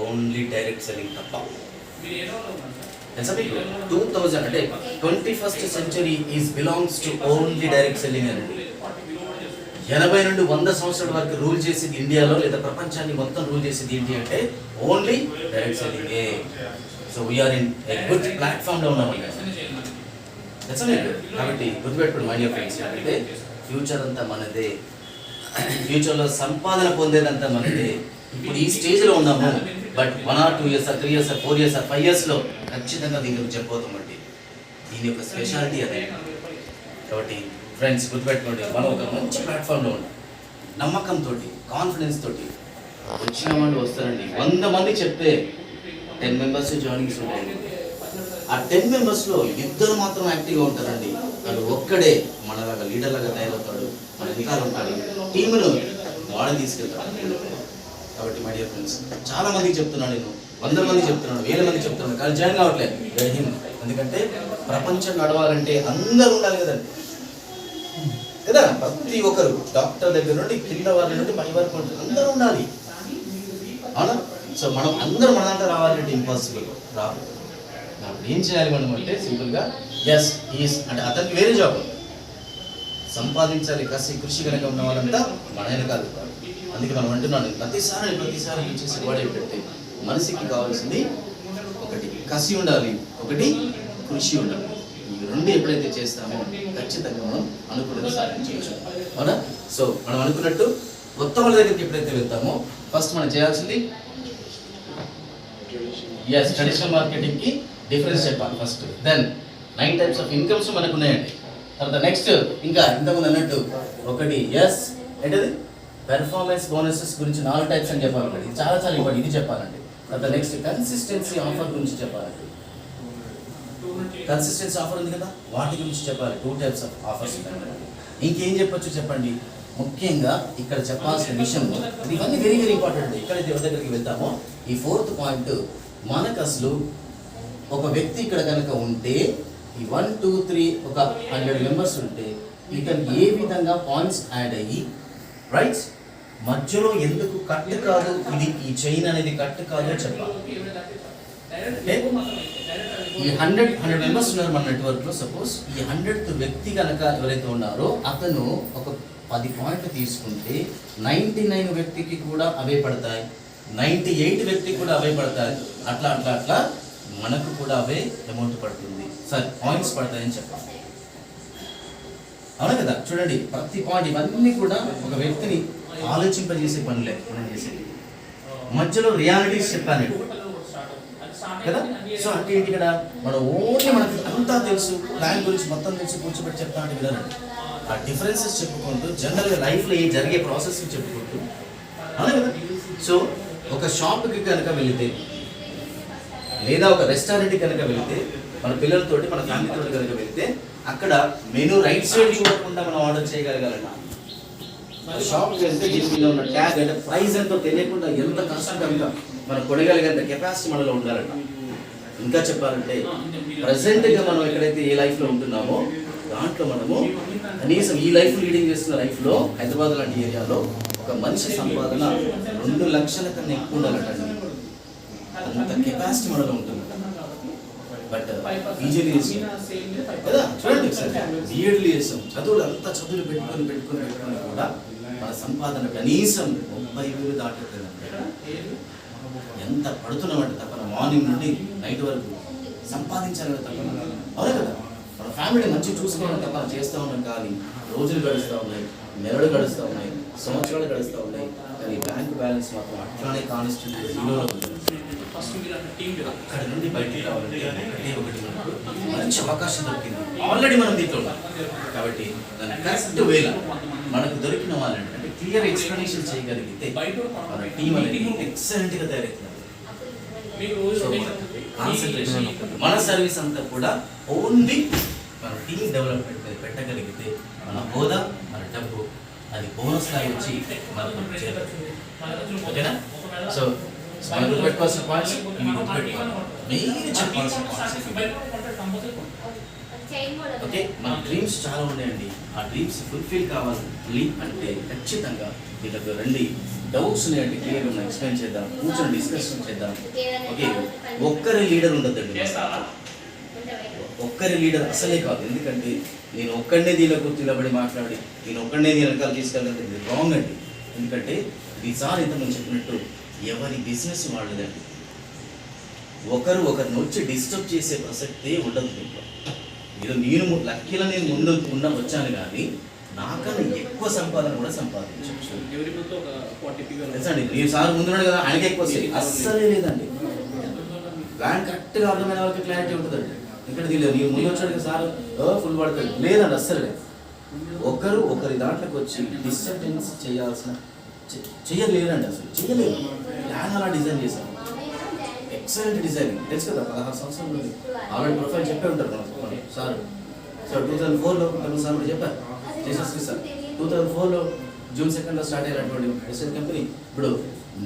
Only direct selling తప్ప. 2000 అంటే 21st century is belongs to only direct selling అండి. 80 నుండి 100 సంవత్సరాల వరకు రూల్ చేసేది ఇండియాలో లేదా ప్రపంచాన్ని మొత్తం రూల్ చేసేది ఏంటి అంటే ఓన్లీ డైరెక్ట్ సెల్లింగే. So we're in a good ప్లాట్ఫామ్లో ఉన్నాం. కాబట్టి గుర్తుపెట్టుకోండి మై డియర్ ఫ్రెండ్స్, అంటే ఫ్యూచర్ అంతా మనదే, ఫ్యూచర్లో సంపాదన పొందేదంతా మనదే. ఇప్పుడు ఈ స్టేజ్లో ఉన్నాము, but 1 or 2 years, 3 years, 4 years, 5 yearsలో ఖచ్చితంగా దీని గురించి చెప్పబోతామండి. దీని యొక్క స్పెషాలిటీ అదే. కాబట్టి ఫ్రెండ్స్ గుర్తుపెట్టుకోండి, మనం ఒక మంచి ప్లాట్ఫామ్లో ఉన్నాం. నమ్మకంతో, కాన్ఫిడెన్స్ తోటి వచ్చిన వాళ్ళు వస్తారండి. 100 మంది చెప్తే 10 members జాయినింగ్స్ ఉంటాయండి. ఆ 10 members-లో 2 మాత్రం యాక్టివ్గా ఉంటారండి. వాళ్ళు ఒక్కడే మనలాగా లీడర్ లాగా తయారవుతాడు, మన వెనకాల ఉంటాడు, టీమును వాడిని తీసుకెళ్తాడు. కాబట్టి మై డియర్ ఫ్రెండ్స్, చాలా మందికి చెప్తున్నాను, నేను 100 మంది చెప్తున్నాను, 1000 మంది చెప్తున్నాను, కానీ జాయిన్ కావట్లేదు. ఎందుకంటే ప్రపంచం నడవాలంటే అందరూ ఉండాలి కదండి, కదా. ప్రతి ఒక్కరు డాక్టర్ దగ్గర నుండి కింద వారి నుండి పై వరకు ఉంటుంది, అందరూ ఉండాలి, అవునా? సో మనం అందరూ మన దాంట్లో రావాలంటే ఇంపాసిబుల్, రాదు. ఏం చేయాలి మనం అంటే సింపుల్గా ఎస్ ఈస్ అంటే అతనికి వేరే జాబ్ సంపాదించాలి, కృషి కనుక ఉన్న వాళ్ళంతా మన కాదు. అందుకే మనం అంటున్నాను, ప్రతిసారి చేసే వాడు ఏంటంటే మనిషికి కావాల్సింది ఒకటి కసి ఉండాలి, ఒకటి కృషి ఉండాలి. ఈ రెండు ఎప్పుడైతే చేస్తామో ఖచ్చితంగా మనం అనుకున్నది సాధించవచ్చు, అవునా? సో మనం అనుకున్నట్టు కొత్త వాళ్ళ దగ్గరికి ఎప్పుడైతే వెళ్తామో ఫస్ట్ మనం చేయాల్సింది ఎస్ ట్రెడిషనల్ మార్కెటింగ్కి డిఫరెన్స్ చెప్పాలి first. Then 9 types of incomes మనకు ఉన్నాయండి. తర్వాత నెక్స్ట్ ఇంకా ఇంతకుముందు అన్నట్టు ఒకటి ఎస్ ఏంటది పెర్ఫార్మెన్స్ బోనసెస్ గురించి 4 types అని చెప్పాలండి. ఇది చాలా ఇంపార్టెంట్, ఇది చెప్పాలండి. తర్వాత నెక్స్ట్ కన్సిస్టెన్సీ ఆఫర్ గురించి చెప్పాలండి. కన్సిస్టెన్సీ ఆఫర్ ఉంది కదా, వాటి గురించి చెప్పాలి. 2 types ఆఫ్ ఆఫర్స్ ఉంటాయి. ఇంకేం చెప్పొచ్చు చెప్పండి. ముఖ్యంగా ఇక్కడ చెప్పాల్సిన విషయం, ఇవన్నీ వెరీ ఇంపార్టెంట్. ఎక్కడైతే ఎవరి దగ్గరికి వెళ్తామో ఈ 4th పాయింట్, మనకు అసలు ఒక వ్యక్తి ఇక్కడ కనుక ఉంటే ఈ 1, 2, 3 ఒక 100 members ఉంటే ఇతను ఏ విధంగా పాయింట్స్ యాడ్ అయ్యి రైట్ మధ్యలో ఎందుకు కట్ కాదు, ఇది ఈ చైన్ అనేది కట్ కాదు అని చెప్పాలి. ఈ 100 members ఉన్నారు మన నెట్వర్క్లో. సపోజ్ ఈ 100th వ్యక్తి కనుక ఎవరైతే ఉన్నారో అతను ఒక 10 పాయింట్లు తీసుకుంటే 99 వ్యక్తికి కూడా అవే పడతాయి, 98 వ్యక్తికి కూడా అవే పడతాయి. అట్లా మనకు కూడా అవే అమౌంట్ పడుతుంది, పాయింట్స్ పడతాయని చెప్పాలి, అవునా కదా. చూడండి ప్రతి పాయింట్, ఇవన్నీ కూడా ఒక వ్యక్తిని ఆలోచింపజేసే పనులే మనం చేసేది. మధ్యలో రియాలిటీస్ చెప్పాను కదా. సో అంటే ఏంటి కదా, మనం ఓన్లీ మనకు అంతా తెలుసు, ప్లాన్ గురించి మొత్తం తెలుసు, కూర్చోబెట్టి చెప్తా అంటే వినరండి. ఆ డిఫరెన్సెస్ చెప్పుకుంటూ జనరల్గా లైఫ్లో ఏ జరిగే ప్రాసెస్ చెప్పుకుంటూ, అవునా కదా. సో ఒక షాప్కి కనుక వెళితే లేదా ఒక రెస్టారెంట్కి కనుక వెళితే మన పిల్లలతోటి మన ఫ్యామిలీతో కనుక వెళితే అక్కడ మెనూ రైట్ సైడ్ చూడకుండా మనం ఆర్డర్ చేయగలగాలన్నా, షాప్కి వెళ్తే దీని మీద ఉన్న ట్యాగ్ అంటే ప్రైస్ ఎంతో తెలియకుండా ఎంత కష్టంగా మనం కొనగలిగేంత కెపాసిటీ మనలో ఉండాలన్న. ఇంకా చెప్పాలంటే ప్రజెంట్గా మనం ఎక్కడైతే ఏ లైఫ్లో ఉంటున్నామో దాంట్లో మనము కనీసం ఈ లైఫ్ లీడింగ్ చేస్తున్న లైఫ్లో హైదరాబాద్ లాంటి ఏరియాలో ఒక మనిషి సంపాదన 2 లక్షల కన్నా ఎక్కువ ఉండాలటండి. అంత కెపాసిటీ మనలో ఉంటుంది. బట్ ఈజీలీ చేస్తాం కదా, చూడండి బిఎడ్లు చేస్తాం, చదువులు పెట్టుకొని కూడా మన సంపాదన కనీసం 30,000 దాటుతుందంటే ఎంత పడుతున్నామంటే తప్పన మార్నింగ్ నుండి నైట్ వరకు సంపాదించాలని తప్పన, అవునా కదా. మన ఫ్యామిలీ మంచిగా చూసుకోవాలని తప్పన చేస్తూ ఉన్నాం, కానీ రోజులు గడుస్తూ ఉన్నాయి, నెలలు గడుస్తూ ఉన్నాయి, సంవత్సరాలు గడుస్తూ ఉన్నాయి, కానీ బ్యాంక్ బ్యాలెన్స్ మాత్రం అట్లానే కాన్స్టెంట్ 0లో ఉంటుంది. అక్కడ నుండి బయటికి రావాలంటే ఒకటి మంచి అవకాశం దొరికింది, ఆల్రెడీ మనం దీంట్లో ఉన్నాం కాబట్టి దాన్ని కరెక్ట్ వేలా మనకు దొరికిన వాళ్ళంటే అంటే క్లియర్ ఎక్స్ప్లెనేషన్ చేయగలిగితే మన టీం అనేది ఎక్సలెంట్గా తయారవుతుంది. కాన్సన్ట్రేషన్ మన సర్వీస్ అంతా కూడా ఓన్లీ మన టీం డెవలప్మెంట్ మీద పెట్టగలిగితే మన హోదా, మన డబ్బు అది బోనస్ స్థాయి వచ్చి మనకు చేరుతుంది. ఓకేనా. సో మనం గుర్తుపెట్టుకోవాల్సిన పాయింట్స్ ఇవి గుర్తుపెట్టుకోవాలి, మెయిన్ చెప్పాల్సిన పాయింట్స్. ఓకే, మన డ్రీమ్స్ చాలా ఉన్నాయండి. ఆ డ్రీమ్స్ ఫుల్ఫిల్ కావాలి అంటే ఖచ్చితంగా వీళ్ళకి రండి. డౌట్స్ ఉన్నాయండి, క్లియర్గా మనం ఎక్స్ప్లెయిన్ చేద్దాం, కూర్చొని డిస్కషన్ చేద్దాం. ఓకే, ఒక్కరి లీడర్ ఉండద్దండి, ఒక్కరి లీడర్ అసలే కాదు. ఎందుకంటే నేను ఒక్కడనే దీనిలో నిలబడి మాట్లాడి నేను ఒక్కడనే దీని వెనకాల తీసుకెళ్ళాలి, ఇది రాంగ్ అండి. ఎందుకంటే ఈసారి ఇంతమంది చెప్పినట్టు ఎవరి బిజినెస్ వాళ్ళదండి. ఒకరిని వచ్చి డిస్టర్బ్ చేసే ప్రసక్తే ఉండదు దీంట్లో. ఇది నేను లక్కీలో నేను ముందు వచ్చాను కానీ నాకన్నా ఎక్కువ సంపాదన కూడా సంపాదించవచ్చు. తెలుసండి, మీరు సార్ ముందున్నాడు కదా, ఆయనకి ఎక్కువ వస్తాయి. అస్సలే లేదండి, ప్లాన్ కరెక్ట్గా అర్థమైన వాళ్ళకి క్లారిటీ ఉంటుందండి. ఇక్కడ తెలియదు, మీరు ముందు వచ్చాడు కదా సార్ ఫుల్ పడుతుంది లేదండి, అస్సలు లేదు. ఒకరి దాంట్లోకి వచ్చి డిస్టర్బెన్స్ చేయలేదండి, అసలు చేయలేదు. ప్లాన్ అలా డిజైన్ చేశాను, ఎక్సలెంట్ డిజైనింగ్. తెలుసు కదా, 16 సంవత్సరాల నుండి ఆల్రెడీ ప్రొఫైల్ చెప్పే ఉంటారు మనకు సార్. 2004లో సార్ కూడా చెప్పారు చేసేసి సార్. 2004లో జూన్ 2 స్టార్ట్ అయినటువంటి ఎస్ఎల్ కంపెనీ ఇప్పుడు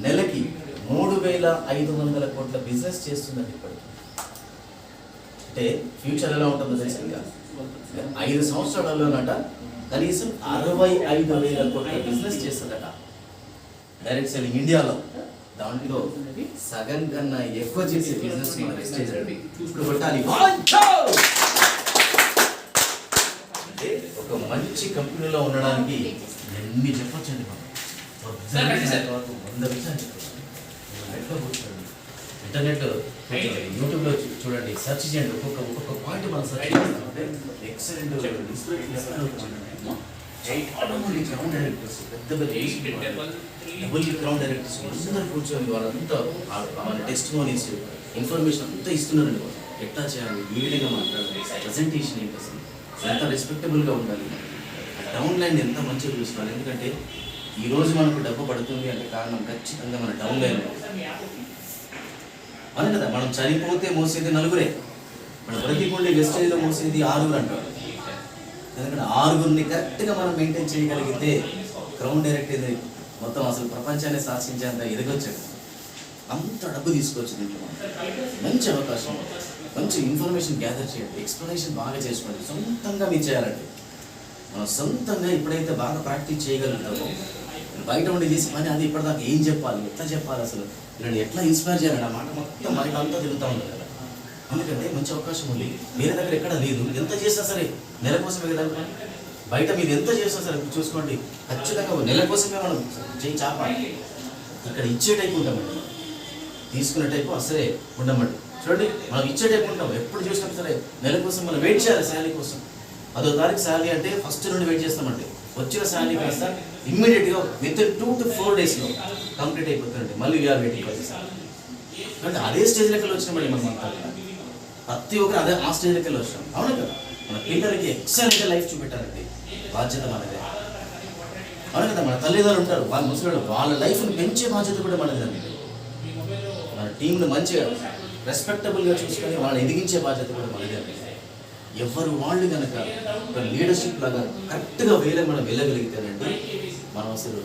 నెలకి 3,500 కోట్ల బిజినెస్ చేస్తుందండి ఇప్పటికి. అంటే ఫ్యూచర్ ఎలా ఉంటుందో తెలుసు, ఇంకా 5 సంవత్సరాలలోనట కనీసం 65,000 కోట్ల బిజినెస్ చేస్తుందట డైరెక్ట్ సెల్లింగ్ ఇండియాలో. దాంట్లో సగం కన్నా ఎక్కువ చేసే బిజినెస్ మన వెస్టేజ్ అండి. ఇప్పుడు కొట్టాలి. అంటే ఒక మంచి కంపెనీలో ఉండడానికి ఎన్ని చెప్పొచ్చండి మనం, 100 విషయాలు చెప్పచ్చు. ఇంటర్నెట్ యూట్యూబ్లో చూడండి, సెర్చ్ చేయండి, ఒక్కొక్క పాయింట్ మనం సెర్చ్ చేస్తామంటే ఎక్సలెంట్ గ్రౌండ్ డైరెక్టర్స్, పెద్ద గ్రౌండ్ డైరెక్టర్స్ అందరూ కూర్చొని వాళ్ళంతా వాళ్ళ టెస్టిమోనీస్ ఇన్ఫర్మేషన్ అంతా ఇస్తున్నారండి. వాళ్ళు ఎట్లా చేయాలి, ఏ విధంగా మాట్లాడాలి, ప్రజెంటేషన్ ఏంటి, అసలు ఎంత రెస్పెక్టబుల్గా ఉండాలి, డౌన్ లైన్ ఎంత మంచిగా చూసుకోవాలి. ఎందుకంటే ఈరోజు మనకు డబ్బు పడుతుంది అంటే కారణం ఖచ్చితంగా మన డౌన్ లైన్. అవును కదా, మనం చనిపోతే మోసేది నలుగురే, మన ప్రతికుండి వెస్టేజ్లో మోసేది 6 అంటారు. ఎందుకంటే 6 కరెక్ట్గా మనం మెయింటైన్ చేయగలిగితే గ్రౌండ్ డైరెక్ట్ ఇది మొత్తం అసలు ప్రపంచాన్ని శాసించేంత ఎదగొచ్చాడు. అంత డబ్బు తీసుకోవచ్చు దీంట్లో. మంచి అవకాశం, మంచి ఇన్ఫర్మేషన్ గ్యాదర్ చేయండి, ఎక్స్ప్లెనేషన్ బాగా చేసుకోండి. సొంతంగా మీరు చేయాలండి. మనం సొంతంగా ఎప్పుడైతే బాగా ప్రాక్టీస్ చేయగలుగుతామో, బయట ఉండి చేసి పని అది ఇప్పటిదాకా ఏం చెప్పాలి, ఎట్లా చెప్పాలి, అసలు వీళ్ళని ఎట్లా ఇన్స్పైర్ చేయాలి, ఆ మాట మొత్తం మనకి అంతా తిరుగుతూ ఉంటుంది కదా. ఎందుకంటే మంచి అవకాశం ఉంది, వేరే దగ్గర ఎక్కడ లేదు. ఎంత చేసినా సరే నెల కోసమే కదా, బయట మీరు ఎంత చేసినా సరే చూసుకోండి, ఖచ్చితంగా నెల కోసమే మనం చేయి చాపాలి. ఇక్కడ ఇచ్చే టైపు ఉంటామండి, తీసుకునే టైపు అసలే ఉండమండి. చూడండి, మనం ఇచ్చే టైపు ఉంటాం. ఎప్పుడు చూసినా సరే నెల కోసం మనం వెయిట్ చేయాలి. శాలరీ కోసం 10వ తారీఖు శాలరీ అంటే ఫస్ట్ నుండి వెయిట్ చేస్తామండి. వచ్చిన శాలరీ కాస్త ఇమ్మీడియట్గా విత్ 2 to 4 డేస్లో కంప్లీట్ అయిపోతుందండి. మళ్ళీ we are waiting for the salary. అంటే అదే స్టేజ్ లెక్కలు వచ్చినామండి మనం అంతా. ప్రతి ఒక్కరు అదే ఆ స్టేజ్ లెక్కలు వచ్చాం. అవును కదా, మన పిల్లలకి ఎక్సలెంట్గా లైఫ్ చూపెట్టాలండి, బాధ్యత మనదే. అవును కదా, మన తల్లిదండ్రులు ఉంటారు, వాళ్ళ ముసలి వాళ్ళ లైఫ్ని పెంచే బాధ్యత కూడా మనదండి. మన టీంను మంచిగా రెస్పెక్టబుల్గా చూసుకొని వాళ్ళని ఎదిగించే బాధ్యత కూడా మనదే. ఎవరు వాళ్ళు కనుక ఒక లీడర్షిప్ లాగా కరెక్ట్గా మనం వెళ్ళగలిగితేనండి, మనం అసలు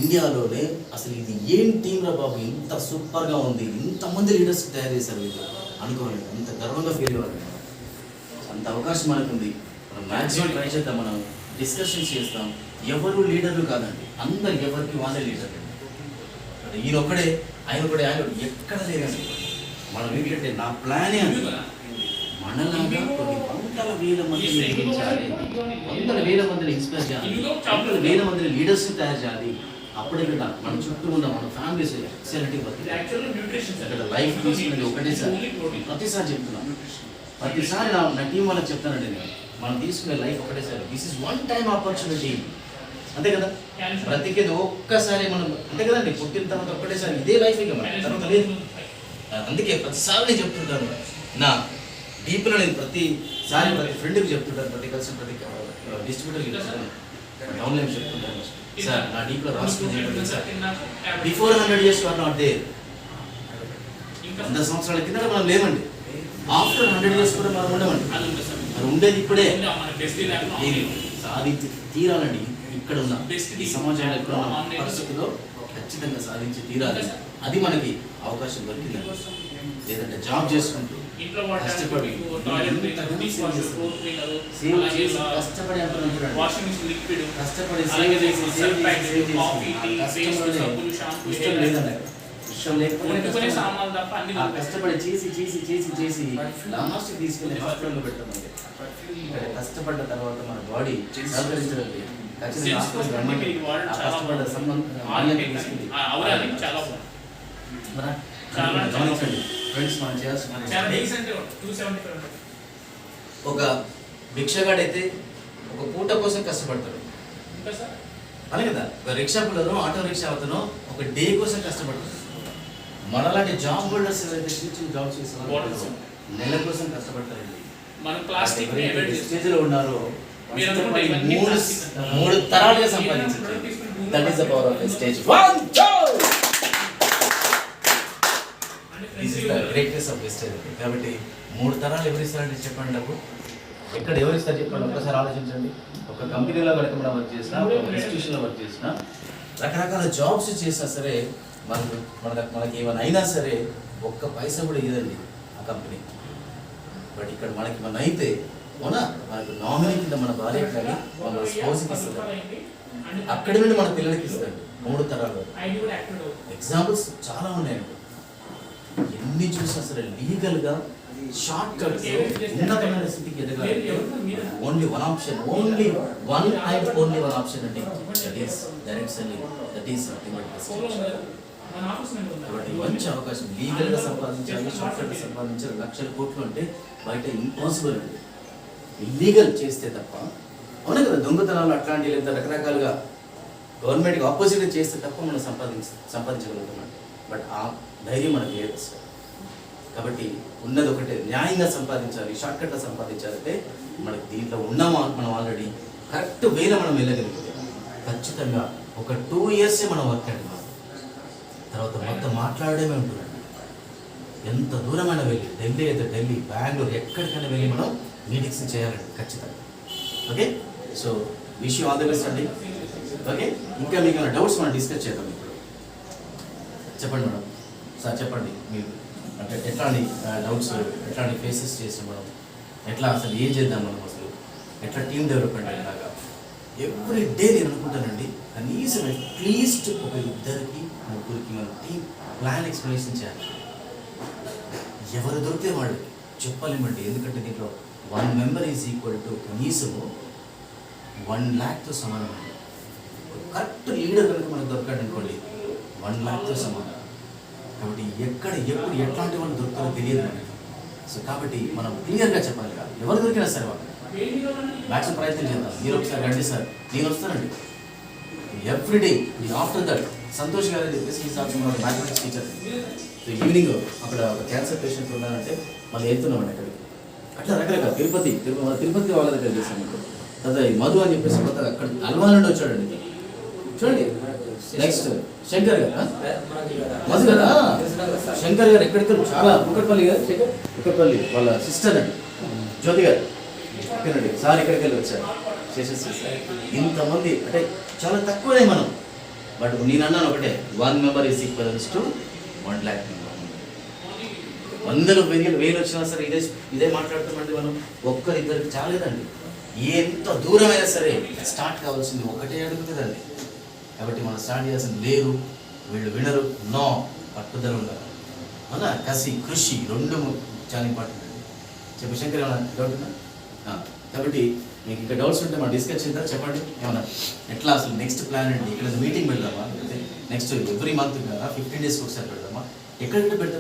ఇండియాలోనే అసలు ఇది ఏం టీంరా బాబు, ఇంత సూపర్గా ఉంది, ఇంతమంది లీడర్స్ తయారు చేశారు వీళ్ళు అనుకోవాలి, అంత గర్వంగా ఫీల్ అవ్వాలి. అంత అవకాశం మనకుంది. మనం మ్యాక్సిమం ట్రై చేద్దాం, మనం డిస్కషన్స్ చేస్తాం. ఎవరు లీడర్లు కాదండి, అందరు ఎవరికి వాళ్ళే లీడర్. ఈయన ఒక్కడే ఆయన ఎక్కడ లేదండి. మనం ఏంటంటే నా ప్లానే అండి, మనలాగా కొన్ని 100,000 మందిని ఎదిగించాలి, 100,000 మందిని ఇన్స్పైర్ చేయాలి, 100,000 మందిని లీడర్స్ని తయారు చేయాలి. అప్పుడే కదా మన చుట్టూ ఉన్న మన ఫ్యామిలీస్ ఎక్సలెంట్గా ఇక్కడ లైఫ్ తీసుకునేది ఒకటేసారి. ప్రతిసారి చెప్తున్నాను, ప్రతిసారి నా టీం వాళ్ళకి చెప్తానండి నేను, మనం తీసుకునే లైఫ్ ఒకటేసారి. This is one time opportunity, అంతే కదా. బ్రతికేది ఒక్కసారి మనం, అంతే కదండి. పుట్టిన తర్వాత ఒక్కటేసారి ఇదే లైఫ్, ఇక మన తర్వాత లేదు. అందుకే ప్రతిసారి నేను చెప్తుంటాను, నా డీప్లో నేను ప్రతిసారి ప్రతి ఫ్రెండ్కి చెప్తుంటాను, ప్రతి కలిసి ప్రతి డిస్ట్రిబ్యూటర్కి చెప్తాను, డౌన్లైన్ చెప్తుంటాను. సార్ నా డీప్లో రాసుకుంటే sir, before 100 years you are not there. 100 సంవత్సరాల కింద మనం లేమండి, ఆఫ్టర్ 100 years కూడా మనం ఉండమండి. మనం ఉండేది ఇప్పుడే, సాధించి తీరాలండి. ఇక్కడ ఉన్న ఈ సమాజంలో ఇక్కడ ఉన్న పరిస్థితిలో ఖచ్చితంగా సాధించి తీరాలి. అది మనకి అవకాశం దొరికిందండి, లేదంటే జాబ్ చేసుకుంటూ కష్టపడి కష్టపడి అంటున్నాడు, కష్టపడి సేవ్ చేసి ఇష్టం లేదండి, ఇష్టం లేకపోతే కష్టపడి చేసి చేసి చేసి చేసి లాస్ట్ తీసుకెళ్ళి హాస్పిటల్లో పెట్టమండి. ఇక్కడ కష్టపడ్డ తర్వాత మన బాడీ సహకరించడం కష్టపడ్డ ఫ్రెండ్స్ మనం చేయాల్సిన ఒక భిక్షగాడైతే ఒక పూట కోసం కష్టపడతాడు అదే కదా, ఒక రిక్షా పిల్లలు ఆటో రిక్షా అవుతానో ఒక డే కోసం కష్టపడతాడు. మనలాంటి జాబ్ హోల్డర్స్ ఏదైతే టీచింగ్ జాబ్ చేసే వాళ్ళు నెల కోసం కష్టపడతారండి. స్టేజ్లో ఉన్నారో మూడు తరాలుగా సంపాదించారు. That is the power of stage. This is the greatness of stage. కాబట్టి 3 తరాలు ఎవరు ఇస్తారంటే చెప్పండి నాకు, ఎక్కడ ఎవరు ఇస్తారు చెప్పండి, ఒక్కసారి ఆలోచించండి. ఒక కంపెనీలో కనుక మనం వర్క్ చేసినా, ఒక ఇన్స్టిట్యూషన్లో వర్క్ చేసినా, రకరకాల జాబ్స్ చేసినా సరే మనకి ఏమైనా అయినా సరే ఒక్క పైసా కూడా ఇవ్వదండి ఆ కంపెనీ. బట్ ఇక్కడ మన అయితే మనకు నామినీ కింద మన భార్య కానీ మన స్పౌస్కి ఇస్తుంది, అక్కడి నుండి మన పిల్లలకి ఇస్తుంది. 3 తరాలు ఎగ్జాంపుల్స్ చాలా ఉన్నాయండి. ఎన్ని చూసినా సరే లీగల్గా షార్ట్ కట్స్ ఉన్నతమైన స్థితికి ఎదగాలంటే only one option, only one option అండి. That is direct selling, that is కాబట్టి మంచి అవకాశం. లీగల్గా సంపాదించాలి, షార్ట్ కట్ సంపాదించాలి, లక్షల కోట్లు అంటే బయట ఇంపాసిబుల్ అండి. ఇల్లీగల్ చేస్తే తప్ప, అవునా కదా, దొంగతనాలు అట్లాంటివి లేదా రకరకాలుగా గవర్నమెంట్కి ఆపోజిట్గా చేస్తే తప్ప మనం సంపాదించగలుగుతున్నాం. బట్ ఆ ధైర్యం మనకు లేదు సార్. కాబట్టి ఉన్నది ఒకటే, న్యాయంగా సంపాదించాలి, షార్ట్ కట్గా సంపాదించాలంటే మనకి దీంట్లో ఉన్నామా మనం ఆల్రెడీ కరెక్ట్ వేలో మనం వెళ్ళగలిగితే ఖచ్చితంగా ఒక 2 years మనం వర్క్ అండి. తర్వాత మొత్తం మాట్లాడడమే ఉంటుందండి. ఎంత దూరమైనా వెళ్ళి, ఢిల్లీ అయితే ఢిల్లీ, బెంగళూరు, ఎక్కడికైనా వెళ్ళి మనం మీటింగ్స్ చేయాలండి ఖచ్చితంగా. Okay, so wish you all the best అండి. ఓకే, ఇంకా మీకు ఏమైనా డౌట్స్ మనం డిస్కస్ చేద్దాం. ఇప్పుడు చెప్పండి మేడం, సార్ చెప్పండి మీరు అంటే ఎట్లాంటి డౌట్స్, ఎట్లాంటి ఫేసెస్ చేస్తాం మనం, ఎట్లా అసలు ఏం చేద్దాం మనం, అసలు ఎట్లా టీమ్ డెవలప్మెంట్ అయ్యేలాగా. ఎవ్రీ డే నేను అనుకుంటానండి కనీసం అట్లీస్ట్ ఒక 2-3 మనం టీమ్ ప్లాన్ ఎక్స్ప్లెనేషన్ చేయాలి. ఎవరు దొరికితే వాళ్ళు చెప్పలేమండి. ఎందుకంటే దీంట్లో 1 member ఈజ్ ఈక్వల్ టు కనీసము 1 lakhతో సమానం అండి. కరెక్ట్ లీడర్ కనుక మనకు దొరకాడు అనుకోండి 1 lakhతో సమానం. కాబట్టి ఎక్కడ ఎప్పుడు ఎట్లాంటి వాళ్ళు దొరుకుతారో తెలియదు మనకి. సో కాబట్టి మనం క్లియర్గా చెప్పాలి కాదు, ఎవరు దొరికినా సరే వాళ్ళు మ్యాక్సిమం ప్రయత్నం చేద్దాం. మీరు ఒకసారి రండి సార్, నేను వస్తానండి ఎవ్రీడే. ఆఫ్టర్ దట్ సంతోష్ గారు చెప్పేసి మ్యాథమెటిక్స్ టీచర్. సో ఈవినింగ్ అక్కడ ఒక క్యాన్సర్ పేషెంట్ ఉన్నారంటే మళ్ళీ వెళ్తున్నామండి అక్కడికి. అట్లా రకరకాల తిరుపతి వాళ్ళ దగ్గర చేశాను. అదే మధు అని చెప్పేసి కొత్తగా అక్కడ అల్వా నుండి వచ్చాడండి. చూడండి నెక్స్ట్ శంకర్ గారు, మధు కదా, శంకర్ గారు ఎక్కడికి చాలా కుక్కట్పల్లి గారు, కుక్కట్పల్లి వాళ్ళ సిస్టర్ అండి జ్యోతి గారు. ఓకేనండి, సార్ ఇక్కడికి వెళ్ళి వచ్చారు చేసేసి. ఇంతమంది అంటే చాలా తక్కువనే మనం. బట్ నేను అన్నాను ఒకటే, 1 member is equals to 1 lakh member. 100,000 వచ్చినా సరే ఇదే మాట్లాడుతామండి మనం. ఒక్కరిద్దరికి చాలేదండి. ఎంత దూరమైనా సరే స్టార్ట్ కావాల్సింది ఒకటే అడుగుతుందండి. కాబట్టి మనం స్టార్ట్ చేయాల్సింది లేరు, వీళ్ళు వినరు, నో, పట్టుదల ఉండాలి. అవునా, కసి కృషి 2 చాలా ఇంపార్టెంట్ అండి. చెప్పు శంకర్, ఏమన్నా డౌట్ ఉందా? కాబట్టి మీకు ఇంకా డౌట్స్ ఉంటే మనం డిస్కస్ చేద్దాం. చెప్పండి ఏమన్నా, ఎట్లా అసలు నెక్స్ట్ ప్లాన్ అండి. ఇక్కడ మీటింగ్ పెడదామా, నెక్స్ట్ ఎవ్రీ మంత్ కదా 15 days ఒకసారి పెడదామా, ఎక్కడెక్కడ పెడితే